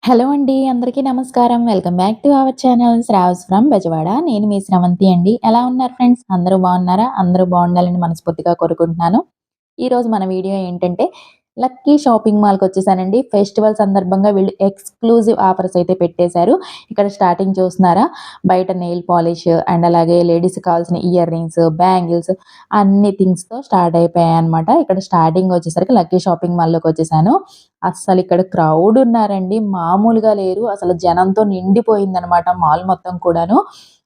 Hello అండి. అందరికీ నమస్కారం. Welcome back to our channel Shravs from Bezawada. నేను మీ స్రవంతి అండి. ఎలా ఉన్నారు ఫ్రెండ్స్? అందరూ బాగున్నారా? అందరూ బాగుండాలని మనస్ఫూర్తిగా కోరుకుంటున్నాను. ఈరోజు మన వీడియో ఏంటంటే లక్కీ షాపింగ్ మాల్‌కొచ్చేసానండి. ఫెస్టివల్ సందర్భంగా వీళ్ళు ఎక్స్‌క్లూజివ్ ఆఫర్స్ అయితే పెట్టేశారు. ఇక్కడ స్టార్టింగ్ చూస్తున్నారా? బయట నెయిల్ పాలిష్ అండ్ అలాగే లేడీస్‌కి కావాల్సిన ఇయర్ రింగ్స్, బ్యాంగిల్స్ అన్ని థింగ్స్‌తో స్టార్ట్ అయిపోయాయన్నమాట. ఇక్కడ స్టార్టింగ్ వచ్చేసరికి లక్కీ షాపింగ్ మాల్‌లోకొచ్చేసాను. అస్సలిక్కడ క్రౌడ్ ఉన్నారండి. మామూలుగా లేరు. అసలు జనంతో నిండిపోయిందనమాట మాల్ మొత్తం కూడాను.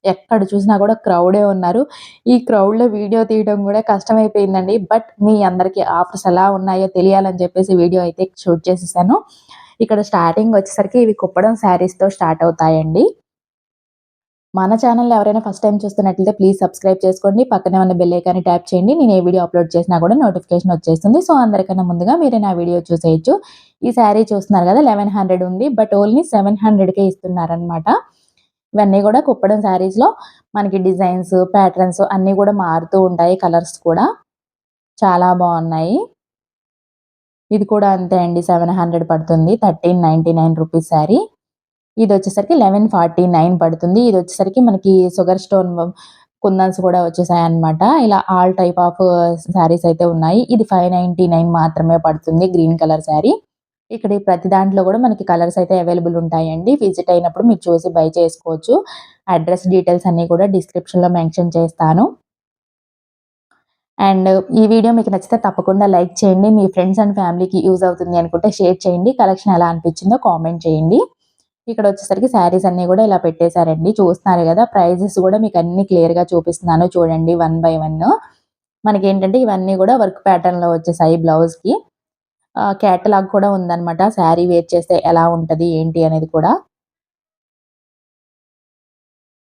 ఎక్కడ చూసినా కూడా క్రౌడే ఉన్నారు. ఈ క్రౌడ్‌లో వీడియో తీయడం గూడా కష్టమైపోయిందండి. బట్ మీ అందరికి ఆఫర్స్ ఎలా ఉన్నాయో తెలియాలని చెప్పేసి వీడియో అయితే షూట్ చేసేసాను. ఇక్కడ స్టార్టింగ్ వచ్చేసరికి ఇవి కుప్పడం శారీస్‌తో స్టార్ట్ అవుతాయండి. మన ఛానెల్‌ని ఎవరైనా ఫస్ట్ టైమ్ చూస్తున్నట్లయితే ప్లీజ్ సబ్స్క్రైబ్ చేసుకోండి. పక్కనే ఉన్న బెల్ ఐకాన్‌ని ట్యాప్ చేయండి. నేను ఏ వీడియో అప్‌లోడ్ చేసినా కూడా నోటిఫికేషన్ వచ్చేస్తుంది. సో, అందరికన్నా ముందుగా మీరే నా వీడియో చూసేయొచ్చు. ఈ శారీ చూస్తున్నారు కదా! 1100 ఉంది. బట్ ఓన్లీ 700కే ఇస్తున్నారనమాట. ఇవన్నీ కూడా కుప్పడం శారీస్‌లో మనకి డిజైన్స్, ప్యాటర్న్స్ అన్నీ కూడా మారుతూ ఉంటాయి. కలర్స్ కూడా చాలా బావున్నాయి. ఇది కూడా అంతే అండి. 700 పడుతుంది. 1399 రూపీస్ శారీ. ఇదొచ్చేసరికి 1149 పడుతుంది. ఇదొచ్చేసరికి మనకి షుగర్ స్టోన్ కుందన్స్ కూడా వచ్చేసాయన్నమాట. ఇలా ఆల్ టైప్ ఆఫ్ శారీస్ అయితే ఉన్నాయి. ఇది 599 మాత్రమే పడుతుంది. Green colour sari. ఇక్కడ ఈ ప్రతి దాంట్లో గూడా మనకి కలర్స్ అయితే అవైలబుల్ ఉంటాయండి. విజిట్ అయినప్పుడు మీరు చూసి బై చేసుకోవచ్చు. అడ్రెస్ డీటెయిల్స్ అన్నీ కూడా డిస్క్రిప్షన్‌లో మెన్షన్ చేస్తాను. అండ్ ఈ వీడియో మీకు నచ్చితే తప్పకుండా లైక్ చేయండి. మీ ఫ్రెండ్స్ అండ్ ఫ్యామిలీకి యూజ్ అవుతుంది అనుకుంటే షేర్ చేయండి. కలెక్షన్ ఎలా అనిపించిందో కామెంట్ చేయండి. ఇక్కడొచ్చేసరికి శారీస్ అన్నీ గూడా ఇలా పెట్టేశారండి. చూస్తున్నారు గదా! ప్రైజెస్ గూడా మీకన్నీ క్లియర్‌గా చూపిస్తున్నాను చూడండి వన్ బై వన్. మనకేంటంటే ఇవన్నీ గూడా వర్క్ ప్యాటర్న్‌లో వచ్చేసాయి బ్లౌజ్‌కి. క్యాటలాగ్ కూడా ఉందనమాట. శారీ వేర్ చేస్తే ఎలా ఉంటది, ఏంటి అనేది కూడా.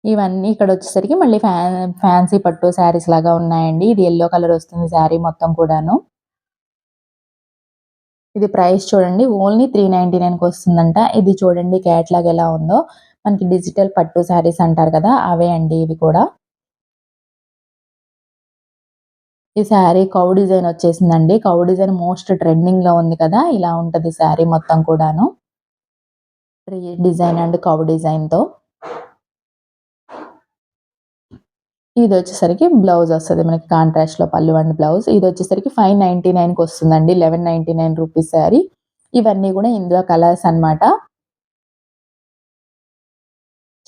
ఇవన్నీ ఇక్కడొచ్చేసరికి మళ్ళీ ఫ్యాన్సీ పట్టు శారీస్ లాగా ఉన్నాయండి. ఇది యెల్లో కలర్ వస్తుంది శారీ మొత్తం కూడాను. ఇది ప్రైస్ చూడండి ఓన్లీ 399కి వస్తుందంట. ఇది చూడండి క్యాటలాగ్ ఎలా ఉందో. మనకి డిజిటల్ పట్టు శారీస్ అంటారు కదా! అవే అండి ఇవి కూడా. ఈ శారీ కౌ డిజైన్ వచ్చేసిందండి. కౌ డిజైన్ మోస్ట్ ట్రెండింగ్‌లో ఉంది కదా! ఇలా ఉంటది శారీ మొత్తం కూడాను. ట్రీ డిజైన్ అండ్ కౌ డిజైన్‌తో. ఇదొచ్చేసరికి బ్లౌజ్ వస్తది మనకి కాంట్రాస్ట్‌లో పళ్ళు అండ్ బ్లౌజ్. ఇదొచ్చేసరికి 599కి వస్తుందండి. 1199 రూపీస్ శారీ. ఇవన్నీ గూడా ఇందులో కలర్స్ అన్నమాట.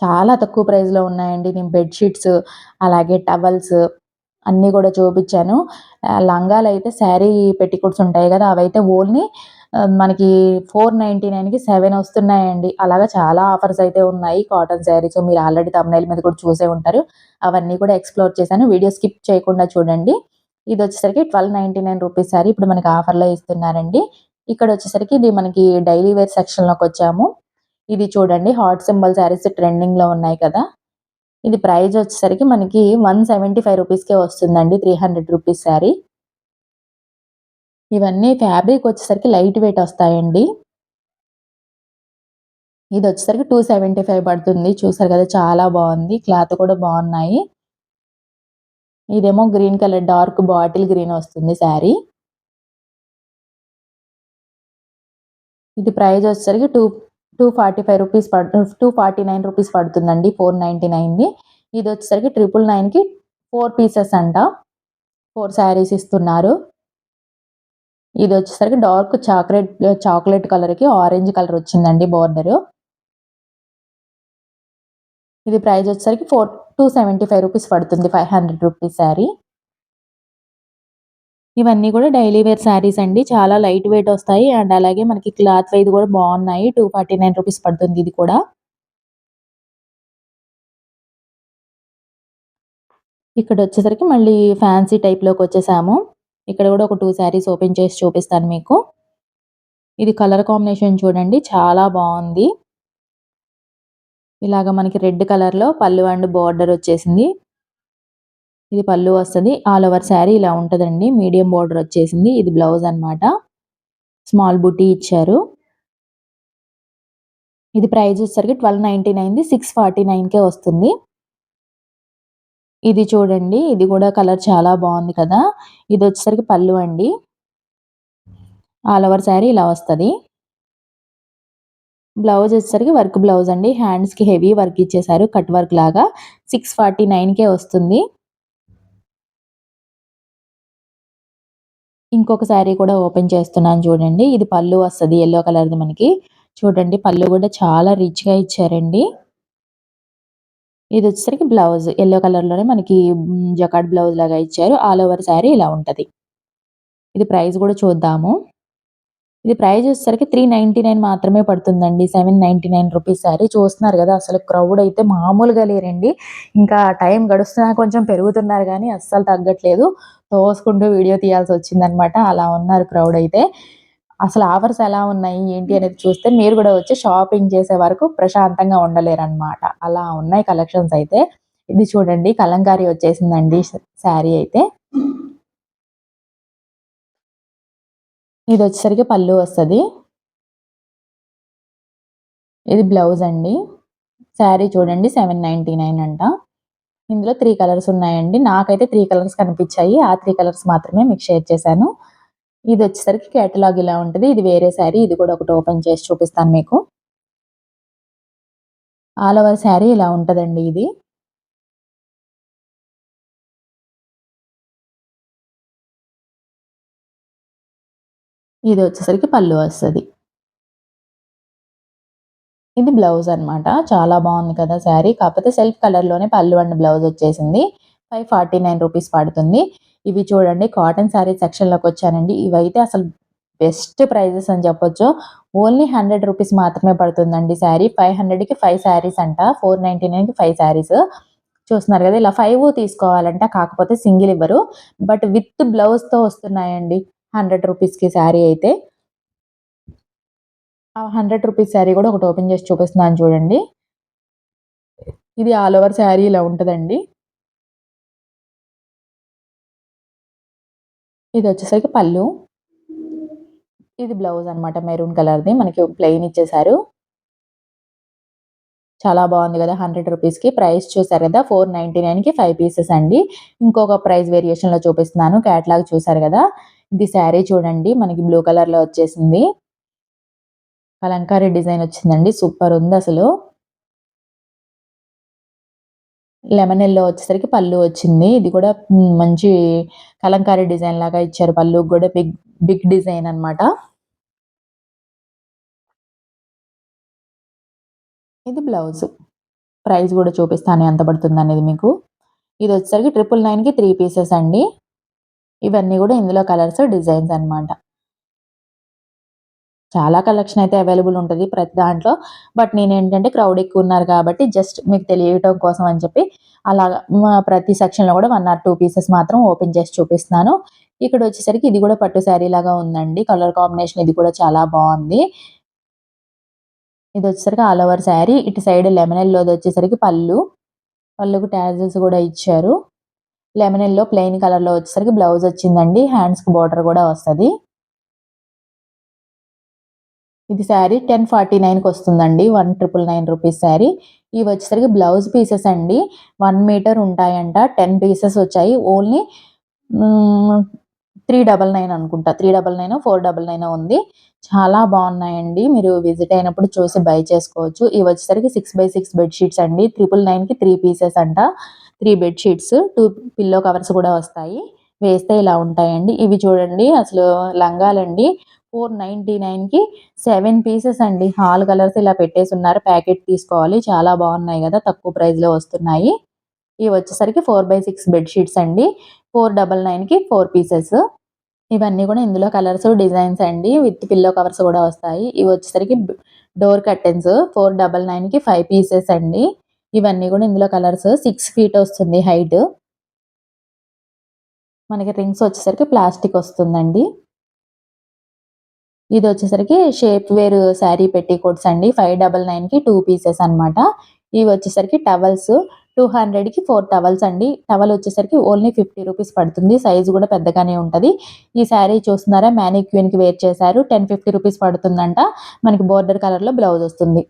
చాలా తక్కువ ప్రైస్‌లో ఉన్నాయండి. నేను బెడ్ షీట్స్, అలాగే టవల్స్ అన్నీ గూడా చూపిచ్చాను. లంగాలైతే శారీ పెట్టికోట్స్ ఉంటాయి గదా! అవైతే ఓన్లీ మనకి 499కి 7 వస్తున్నాయండి. అలాగా చాలా ఆఫర్స్ అయితే ఉన్నాయి. కాటన్ శారీస్ మీరు ఆల్రెడీ థంబ్‌నెయిల్ మీద కూడా చూసే ఉంటారు. అవన్నీ కూడా ఎక్స్‌ప్లోర్ చేశాను. వీడియో స్కిప్ చేయకుండా చూడండి. ఇదొచ్చేసరికి 1299 రూపీస్ శారీ ఇప్పుడు మనకి ఆఫర్‌లో ఇస్తున్నారండి. ఇక్కడొచ్చేసరికి ఇది మనకి డైలీ వేర్ సెక్షన్‌లోకొచ్చాము. ఇది చూడండి హాట్ సింబల్ శారీస్ ట్రెండింగ్‌లో ఉన్నాయి కదా! ఇది ప్రైజ్ వచ్చేసరికి మనకి 175 రూపీస్‌కే వస్తుందండి. 300 రూపీస్ శారీ. ఇవన్నీ ఫ్యాబ్రిక్ వచ్చేసరికి లైట్ వెయిట్ వస్తాయండి. ఇదొచ్చేసరికి 275 పడుతుంది. చూసారు కదా! చాలా బావుంది. క్లాత్ కూడా బావున్నాయి. ఇదేమో green colour dark bottle green వస్తుంది శారీ. ఇది ప్రైజ్ వచ్చేసరికి 245 రూపీస్ 249 రూపీస్ పడుతుందండి. 499ది. ఇదొచ్చేసరికి 999కి 4 పీసెస్ అంట. 4 శారీస్ ఇస్తున్నారు. ఇదొచ్చేసరికి డార్క్ చాక్లేట్ కలర్‌కి ఆరెంజ్ కలర్ వచ్చిందండి బోర్డరు. ఇది ప్రైజ్ వచ్చేసరికి 275 రూపీస్ పడుతుంది. 500 రూపీస్ శారీ. ఇవన్నీ కూడా డైలీ వేర్ శారీస్ అండి. చాలా లైట్ వెయిట్ వస్తాయి. అండ్ అలాగే మనకి క్లాత్ వైస్ కూడా బావున్నాయి. 249 రూపీస్ పడుతుంది ఇది కూడా. ఇక్కడొచ్చేసరికి మళ్ళీ ఫ్యాన్సీ టైప్‌లోకొచ్చేసాము. ఇక్కడ కూడా ఒక 2 శారీస్ ఓపెన్ చేసి చూపిస్తాను మీకు. ఇది కలర్ కాంబినేషన్ చూడండి చాలా బావుంది. ఇలాగ మనకి రెడ్ కలర్‌లో పళ్ళు అండ్ బోర్డర్ వచ్చేసింది. ఇది పళ్ళు వస్తది. ఆల్ ఓవర్ శారీ ఇలా ఉంటదండి. మీడియం బోర్డర్ వచ్చేసింది. ఇది బ్లౌజ్ అన్నమాట. స్మాల్ బుటీ ఇచ్చారు. ఇది ప్రైజ్ వచ్చేసరికి 1299ది 649కే వస్తుంది. ఇది చూడండి. ఇది కూడా కలర్ చాలా బావుంది కదా! ఇదొచ్చేసరికి పళ్ళు అండి. ఆల్ ఓవర్ శారీ ఇలా వస్తది. బ్లౌజ్ వచ్చేసరికి వర్క్ బ్లౌజ్ అండి. హ్యాండ్స్‌కి హెవీ వర్క్ ఇచ్చేసారు. కట్ వర్క్ లాగా 649కే వస్తుంది. ఇంకొక శారీ కూడా ఓపెన్ చేస్తున్నాను చూడండి. ఇది పళ్ళు వస్తది యెల్లో కలర్‌ది మనకి. చూడండి పళ్ళు కూడా చాలా రిచ్‌గా ఇచ్చారండి. ఇదొచ్చేసరికి బ్లౌజ్ యెల్లో కలర్‌లోనే మనకి జకార్డ్ బ్లౌజ్ లాగా ఇచ్చారు. ఆల్ ఓవర్ శారీ ఇలా ఉంటది. ఇది ప్రైస్ కూడా చూద్దాము. ఇది ప్రైస్ వచ్చేసరికి 399 మాత్రమే పడుతుందండి. 799 రూపీస్ శారీ. చూస్తున్నారు గదా! అసలు క్రౌడ్ అయితే మామూలుగా లేరండి. ఇంకా టైం గడుస్తున్నా కొంచెం పెరుగుతున్నారు గానీ అస్సలు తగ్గట్లేదు. తోసుకుంటూ వీడియో తీయాల్సొచ్చిందనమాట. అలా ఉన్నారు క్రౌడ్ అయితే. అసలు ఆఫర్స్ ఎలా ఉన్నాయి, ఏంటి అనేది చూస్తే మీరు గూడా వచ్చి షాపింగ్ చేసే వరకు ప్రశాంతంగా ఉండలేరనమాట. అలా ఉన్నాయి కలెక్షన్స్ అయితే. ఇది చూడండి కలంకారీ వచ్చేసిందండి శారీ అయితే. ఇదొచ్చేసరికి పళ్ళు వస్తది. ఇది బ్లౌజ్ అండి. శారీ చూడండి 799 అంట. ఇందులో 3 కలర్స్ ఉన్నాయండి. నాకైతే 3 కలర్స్ కనిపిచ్చాయి. ఆ 3 కలర్స్ మాత్రమే మీకు షేర్ చేశాను. ఇదొచ్చేసరికి కేటలాగ్ ఇలా ఉంటది. ఇది వేరే శారీ. ఇది కూడా ఒకటి ఓపెన్ చేసి చూపిస్తాను మీకు. ఆల్ ఓవర్ శారీ ఇలా ఉంటదండి ఇది. ఇదొచ్చేసరికి పళ్ళు వస్తది. ఇది బ్లౌజ్ అన్నమాట. చాలా బావుంది కదా శారీ. కాకపోతే సెల్ఫ్ కలర్‌లోనే పళ్ళు అండ్ బ్లౌజ్ వచ్చేసింది. 549 రూపీస్ పడుతుంది. ఇవి చూడండి కాటన్ శారీ సెక్షన్‌లోకొచ్చానండి. ఇవైతే అసలు బెస్ట్ ప్రైజెస్ అని చెప్పొచ్చు. ఓన్లీ 100 రూపీస్ మాత్రమే పడుతుందండి శారీ. 500కి 5 శారీస్ అంట. 499కి 5 శారీస్. చూస్తున్నారు కదా! ఇలా 5 తీసుకోవాలంట. కాకపోతే సింగిల్ ఇవ్వరు. బట్ విత్ బ్లౌజ్‌తో వస్తున్నాయండి. 100 రూపీస్‌కి శారీ అయితే. ఆ 100 రూపీస్ శారీ కూడా ఒకటి ఓపెన్ చేసి చూపిస్తున్నాను చూడండి. ఇది ఆల్ ఓవర్ శారీ ఇలా ఉంటదండి. ఇదొచ్చేసరికి పళ్ళు. ఇది బ్లౌజ్ అన్నమాట మెరూన్ కలర్‌ది. మనకి ప్లెయిన్ ఇచ్చేసారు. చాలా బావుంది గదా! 100 రూపీస్‌కి. ప్రైస్ చూసారు గదా! 499కి 5 పీసెస్ అండి. ఇంకొక ప్రైస్ వేరియేషన్‌లో చూపిస్తున్నాను. క్యాటలాగ్ చూసారు గదా! ఇది శారీ చూడండి. మనకి బ్లూ కలర్‌లో వచ్చేసింది. కలంకారీ డిజైన్ వచ్చిందండి. సూపర్ ఉందసలు. లెమన్ యెల్లో వచ్చేసరికి పళ్ళు వచ్చింది. ఇది కూడా మంచి కలంకారీ డిజైన్ లాగా ఇచ్చారు. పళ్ళుకి గూడా బిగ్ బిగ్ డిజైన్ అన్నమాట. ఇది బ్లౌజ్. ప్రైస్ గూడా చూపిస్తాను ఎంత పడుతుందనేది మీకు. ఇదొచ్చేసరికి 999కి 3 పీసెస్ అండి. ఇవన్నీ గూడా ఇందులో కలర్స్, డిజైన్స్ అన్నమాట. చాలా కలెక్షన్ అయితే అవైలబుల్ ఉంటది ప్రతి దాంట్లో. బట్ నేనేంటంటే క్రౌడ్ ఎక్కువున్నారు కాబట్టి జస్ట్ మీకు తెలియటం కోసం అని చెప్పి అలాగా ప్రతి సెక్షన్‌లో కూడా 1 ఆర్ 2 పీసెస్ మాత్రం ఓపెన్ చేసి చూపిస్తున్నాను. ఇక్కడొచ్చేసరికి ఇది కూడా పట్టు శారీ లాగా ఉందండి. కలర్ కాంబినేషన్ ఇది కూడా చాలా బావుంది. ఇదొచ్చేసరికి ఆల్ ఓవర్ శారీ. ఇటు సైడ్ లెమన్ యెల్లోదొచ్చేసరికి పళ్ళు. పళ్ళుకి టాజిల్స్ గూడా ఇచ్చారు. లెమన్ యెల్లో ప్లెయిన్ కలర్‌లో వచ్చేసరికి బ్లౌజ్ వచ్చిందండి. హ్యాండ్స్‌కి బోర్డర్ గూడా వస్తది. ఇది శారీ 1049కొస్తుందండి. 1999 రూపీస్ శారీ. ఇవొచ్చేసరికి బ్లౌజ్ పీసెస్ అండి. 1 మీటర్ ఉంటాయంట. 10 పీసెస్ వచ్చాయి. ఓన్లీ హ్మ్. 399 అనుకుంటా. 399 499 ఉంది. చాలా బావున్నాయండి. మీరు విజిట్ అయినప్పుడు చూసి బై చేసుకోవచ్చు. ఇవొచ్చేసరికి 6x6 బెడ్ షీట్స్ అండి. 999కి 3 పీసెస్ అంట. 3 బెడ్ షీట్స్, 2 పిల్లో కవర్స్ కూడా వస్తాయి. వేస్తే ఇలా ఉంటాయండి. ఇవి చూడండి అసలు లంగాలండి. 499కి 7 పీసెస్ అండి. ఆల్ కలర్స్ ఇలా పెట్టేసున్నారు. ప్యాకెట్ తీసుకోవాలి. చాలా బావున్నాయి గదా! తక్కువ ప్రైస్‌లో వస్తున్నాయి. ఇవొచ్చేసరికి 4x6 బెడ్ షీట్స్ అండి. 499కి 4 పీసెస్. ఇవన్నీ గూడా ఇందులో కలర్స్, డిజైన్స్ అండి. విత్ పిల్లో కవర్స్ గూడా వస్తాయి. ఇవొచ్చేసరికి డోర్ కర్టెన్స్ 499కి 5 పీసెస్ అండి. ఇవన్నీ గూడా ఇందులో కలర్స్ 6 ఫీట్ వస్తుంది హైట్. మనకి రింగ్స్ వచ్చేసరికి ప్లాస్టిక్ వస్తుందండి. ఇదొచ్చేసరికి షేప్ వేర్ శారీ పెట్టికోట్స్ అండి. 599కి 2 పీసెస్ అన్నమాట. ఇవొచ్చేసరికి టవల్స్ 200కి 4 టవల్స్ అండి. టవల్ వచ్చేసరికి ఓన్లీ 50 రూపీస్ పడుతుంది. సైజ్ గూడా పెద్దగానే ఉంటది. ఈ శారీ చూస్తున్నారా మ్యానిక్విన్‌కి వేర్ చేశారు. 1050 రూపీస్ పడుతుందంట. మనకి బోర్డర్ కలర్‌లో బ్లౌజ్ వస్తుంది.